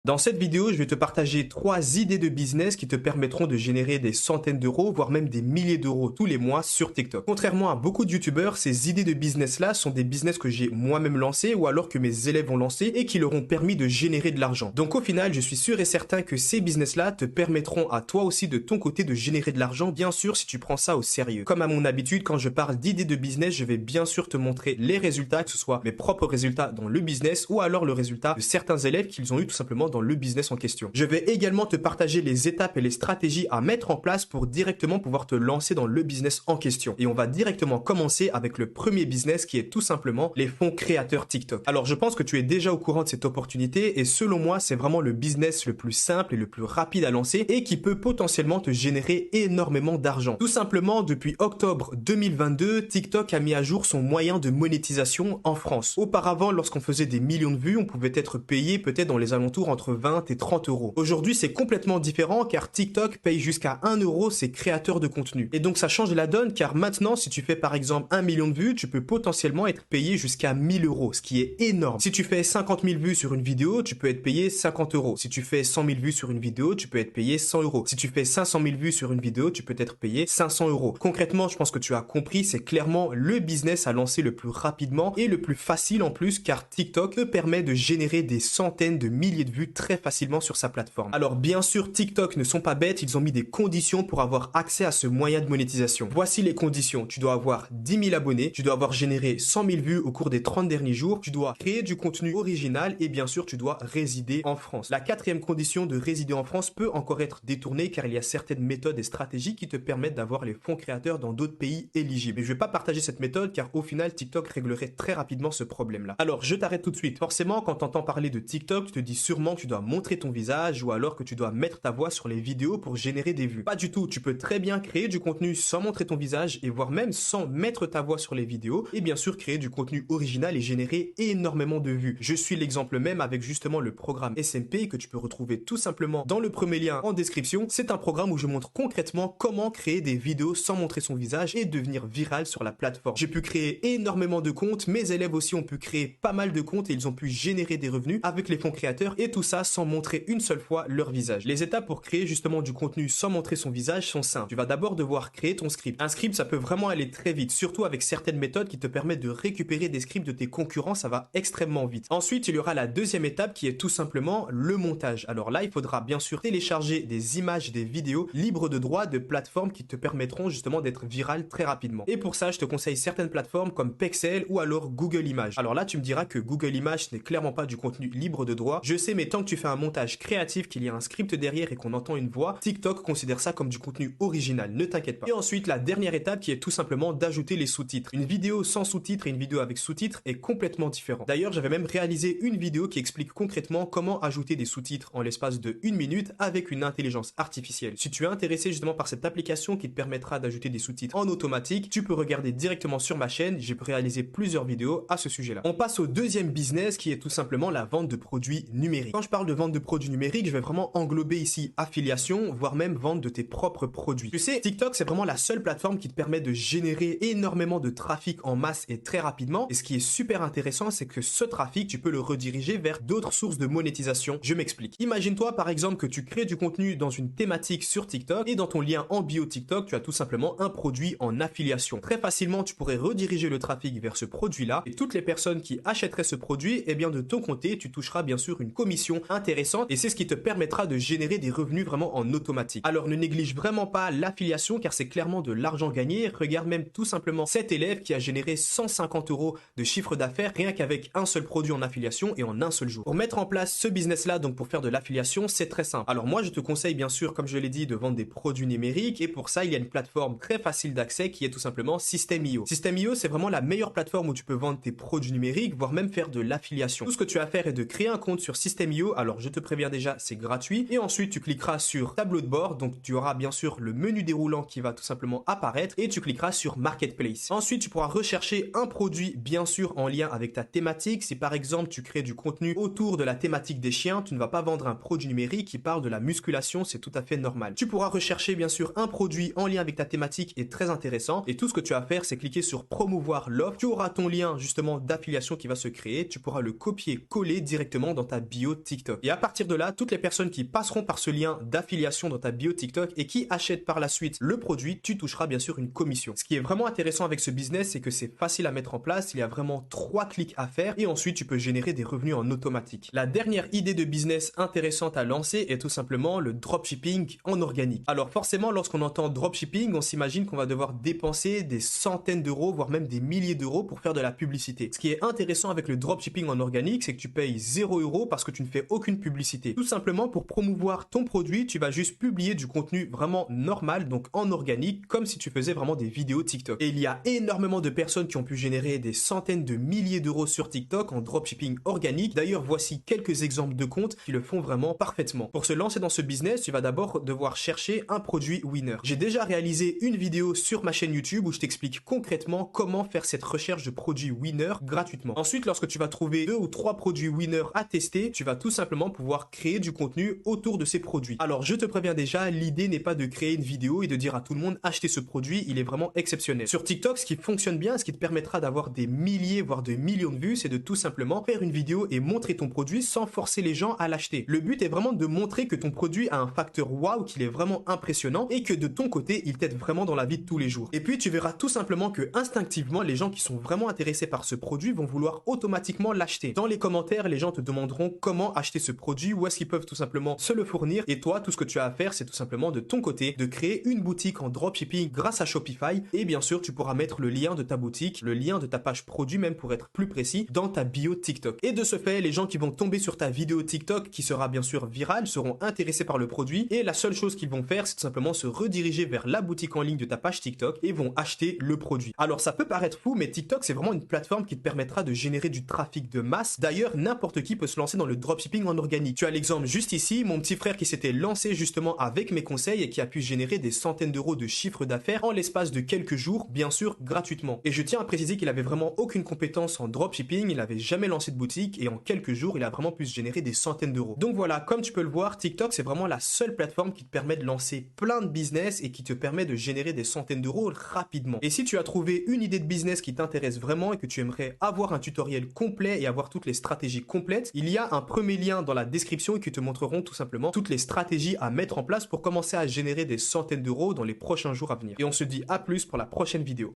Dans cette vidéo, je vais te partager 3 idées de business qui te permettront de générer des centaines d'euros, voire même des milliers d'euros tous les mois sur TikTok. Contrairement à beaucoup de youtubeurs, ces idées de business-là sont des business que j'ai moi-même lancés ou alors que mes élèves ont lancés et qui leur ont permis de générer de l'argent. Donc au final, je suis sûr et certain que ces business-là te permettront à toi aussi de ton côté de générer de l'argent, bien sûr si tu prends ça au sérieux. Comme à mon habitude, quand je parle d'idées de business, je vais bien sûr te montrer les résultats, que ce soit mes propres résultats dans le business ou alors le résultat de certains élèves qu'ils ont eu tout simplement dans le business en question. Je vais également te partager les étapes et les stratégies à mettre en place pour directement pouvoir te lancer dans le business en question. Et on va directement commencer avec le premier business qui est tout simplement les fonds créateurs TikTok. Alors je pense que tu es déjà au courant de cette opportunité et selon moi c'est vraiment le business le plus simple et le plus rapide à lancer et qui peut potentiellement te générer énormément d'argent. Tout simplement depuis octobre 2022, TikTok a mis à jour son moyen de monétisation en France. Auparavant, lorsqu'on faisait des millions de vues, on pouvait être payé peut-être dans les alentours entre 20 et 30 euros. Aujourd'hui, c'est complètement différent car TikTok paye jusqu'à 1 euro ses créateurs de contenu. Et donc ça change la donne car maintenant, si tu fais par exemple 1 million de vues, tu peux potentiellement être payé jusqu'à 1000 euros, ce qui est énorme. Si tu fais 50 000 vues sur une vidéo, tu peux être payé 50 euros. Si tu fais 100 000 vues sur une vidéo, tu peux être payé 100 euros. Si tu fais 500 000 vues sur une vidéo, tu peux être payé 500 euros. Concrètement, je pense que tu as compris, c'est clairement le business à lancer le plus rapidement et le plus facile en plus car TikTok te permet de générer des centaines de milliers de vues très facilement sur sa plateforme. Alors bien sûr, TikTok ne sont pas bêtes, ils ont mis des conditions pour avoir accès à ce moyen de monétisation. Voici les conditions. Tu dois avoir 10 000 abonnés, tu dois avoir généré 100 000 vues au cours des 30 derniers jours, tu dois créer du contenu original et bien sûr, tu dois résider en France. La quatrième condition de résider en France peut encore être détournée car il y a certaines méthodes et stratégies qui te permettent d'avoir les fonds créateurs dans d'autres pays éligibles. Mais je vais pas partager cette méthode car au final, TikTok réglerait très rapidement ce problème-là. Alors, je t'arrête tout de suite. Forcément, quand tu entends parler de TikTok, tu te dis sûrement que tu dois montrer ton visage ou alors que tu dois mettre ta voix sur les vidéos pour générer des vues. Pas du tout. Tu peux très bien créer du contenu sans montrer ton visage et voire même sans mettre ta voix sur les vidéos et bien sûr créer du contenu original et générer énormément de vues. Je suis l'exemple même avec justement le programme SMP que tu peux retrouver tout simplement dans le premier lien en description. C'est un programme où je montre concrètement comment créer des vidéos sans montrer son visage et devenir viral sur la plateforme. J'ai pu créer énormément de comptes, mes élèves aussi ont pu créer pas mal de comptes et ils ont pu générer des revenus avec les fonds créateurs et tout ça sans montrer une seule fois leur visage. Les étapes pour créer justement du contenu sans montrer son visage sont simples. Tu vas d'abord devoir créer ton script. Un script, ça peut vraiment aller très vite, surtout avec certaines méthodes qui te permettent de récupérer des scripts de tes concurrents, ça va extrêmement vite. Ensuite, il y aura la deuxième étape qui est tout simplement le montage. Alors là, il faudra bien sûr télécharger des images, des vidéos libres de droit de plateformes qui te permettront justement d'être viral très rapidement. Et pour ça, je te conseille certaines plateformes comme Pexel ou alors Google Images. Alors là, tu me diras que Google Images n'est clairement pas du contenu libre de droit. Je sais, mais tant que tu fais un montage créatif, qu'il y a un script derrière et qu'on entend une voix, TikTok considère ça comme du contenu original, ne t'inquiète pas. Et ensuite, la dernière étape qui est tout simplement d'ajouter les sous-titres. Une vidéo sans sous-titres et une vidéo avec sous-titres est complètement différent. D'ailleurs, j'avais même réalisé une vidéo qui explique concrètement comment ajouter des sous-titres en l'espace de 1 minute avec une intelligence artificielle. Si tu es intéressé justement par cette application qui te permettra d'ajouter des sous-titres en automatique, tu peux regarder directement sur ma chaîne, j'ai pu réaliser plusieurs vidéos à ce sujet-là. On passe au deuxième business qui est tout simplement la vente de produits numériques. Quand je parle de vente de produits numériques, je vais vraiment englober ici affiliation, voire même vente de tes propres produits. Tu sais, TikTok, c'est vraiment la seule plateforme qui te permet de générer énormément de trafic en masse et très rapidement. Et ce qui est super intéressant, c'est que ce trafic, tu peux le rediriger vers d'autres sources de monétisation. Je m'explique. Imagine-toi par exemple que tu crées du contenu dans une thématique sur TikTok et dans ton lien en bio TikTok, tu as tout simplement un produit en affiliation. Très facilement, tu pourrais rediriger le trafic vers ce produit-là et toutes les personnes qui achèteraient ce produit, eh bien de ton côté, tu toucheras bien sûr une commission intéressante et c'est ce qui te permettra de générer des revenus vraiment en automatique. Alors ne néglige vraiment pas l'affiliation car c'est clairement de l'argent gagné. Regarde même tout simplement cet élève qui a généré 150 euros de chiffre d'affaires rien qu'avec un seul produit en affiliation et en un seul jour. Pour mettre en place ce business-là, donc pour faire de l'affiliation, c'est très simple. Alors moi, je te conseille bien sûr, comme je l'ai dit, de vendre des produits numériques et pour ça, il y a une plateforme très facile d'accès qui est tout simplement System.io. System.io, c'est vraiment la meilleure plateforme où tu peux vendre tes produits numériques, voire même faire de l'affiliation. Tout ce que tu as à faire est de créer un compte sur System.io. Alors je te préviens déjà, c'est gratuit. Et ensuite, tu cliqueras sur tableau de bord. Donc tu auras bien sûr le menu déroulant qui va tout simplement apparaître et tu cliqueras sur Marketplace. Ensuite, tu pourras rechercher un produit bien sûr en lien avec ta thématique. Si par exemple tu crées du contenu autour de la thématique des chiens, tu ne vas pas vendre un produit numérique qui parle de la musculation, c'est tout à fait normal. Tu pourras rechercher bien sûr un produit en lien avec ta thématique et très intéressant et tout ce que tu as à faire c'est cliquer sur promouvoir l'offre. Tu auras ton lien justement d'affiliation qui va se créer, tu pourras le copier-coller directement dans ta bio TikTok. TikTok. Et à partir de là, toutes les personnes qui passeront par ce lien d'affiliation dans ta bio TikTok et qui achètent par la suite le produit, tu toucheras bien sûr une commission. Ce qui est vraiment intéressant avec ce business, c'est que c'est facile à mettre en place, il y a vraiment 3 clics à faire et ensuite tu peux générer des revenus en automatique. La dernière idée de business intéressante à lancer est tout simplement le dropshipping en organique. Alors forcément, lorsqu'on entend dropshipping, on s'imagine qu'on va devoir dépenser des centaines d'euros, voire même des milliers d'euros pour faire de la publicité. Ce qui est intéressant avec le dropshipping en organique, c'est que tu payes 0 € parce que tu ne fais aucune publicité. Tout simplement pour promouvoir ton produit, tu vas juste publier du contenu vraiment normal, donc en organique, comme si tu faisais vraiment des vidéos TikTok. Et il y a énormément de personnes qui ont pu générer des centaines de milliers d'euros sur TikTok en dropshipping organique. D'ailleurs, voici quelques exemples de comptes qui le font vraiment parfaitement. Pour se lancer dans ce business, tu vas d'abord devoir chercher un produit winner. J'ai déjà réalisé une vidéo sur ma chaîne YouTube où je t'explique concrètement comment faire cette recherche de produits winner gratuitement. Ensuite, lorsque tu vas trouver 2 ou 3 produits winner à tester, tu vas tout simplement pouvoir créer du contenu autour de ces produits. Alors, je te préviens déjà, l'idée n'est pas de créer une vidéo et de dire à tout le monde achetez ce produit, il est vraiment exceptionnel. Sur TikTok, ce qui fonctionne bien, ce qui te permettra d'avoir des milliers voire des millions de vues, c'est de tout simplement faire une vidéo et montrer ton produit sans forcer les gens à l'acheter. Le but est vraiment de montrer que ton produit a un facteur waouh, qu'il est vraiment impressionnant et que de ton côté, il t'aide vraiment dans la vie de tous les jours. Et puis, tu verras tout simplement que instinctivement, les gens qui sont vraiment intéressés par ce produit vont vouloir automatiquement l'acheter. Dans les commentaires, les gens te demanderont comment acheter ce produit, où est-ce qu'ils peuvent tout simplement se le fournir. Et toi, tout ce que tu as à faire, c'est tout simplement de ton côté de créer une boutique en dropshipping grâce à Shopify. Et bien sûr, tu pourras mettre le lien de ta boutique, le lien de ta page produit même pour être plus précis, dans ta bio TikTok. Et de ce fait, les gens qui vont tomber sur ta vidéo TikTok, qui sera bien sûr virale, seront intéressés par le produit. Et la seule chose qu'ils vont faire, c'est tout simplement se rediriger vers la boutique en ligne de ta page TikTok et vont acheter le produit. Alors ça peut paraître fou, mais TikTok, c'est vraiment une plateforme qui te permettra de générer du trafic de masse. D'ailleurs, n'importe qui peut se lancer dans le dropshipping en organique. Tu as l'exemple juste ici, mon petit frère qui s'était lancé justement avec mes conseils et qui a pu générer des centaines d'euros de chiffre d'affaires en l'espace de quelques jours, bien sûr gratuitement. Et je tiens à préciser qu'il avait vraiment aucune compétence en dropshipping, il n'avait jamais lancé de boutique et en quelques jours, il a vraiment pu se générer des centaines d'euros. Donc voilà, comme tu peux le voir, TikTok, c'est vraiment la seule plateforme qui te permet de lancer plein de business et qui te permet de générer des centaines d'euros rapidement. Et si tu as trouvé une idée de business qui t'intéresse vraiment et que tu aimerais avoir un tutoriel complet et avoir toutes les stratégies complètes, il y a un premier lien dans la description qui te montreront tout simplement toutes les stratégies à mettre en place pour commencer à générer des centaines d'euros dans les prochains jours à venir. Et on se dit à plus pour la prochaine vidéo.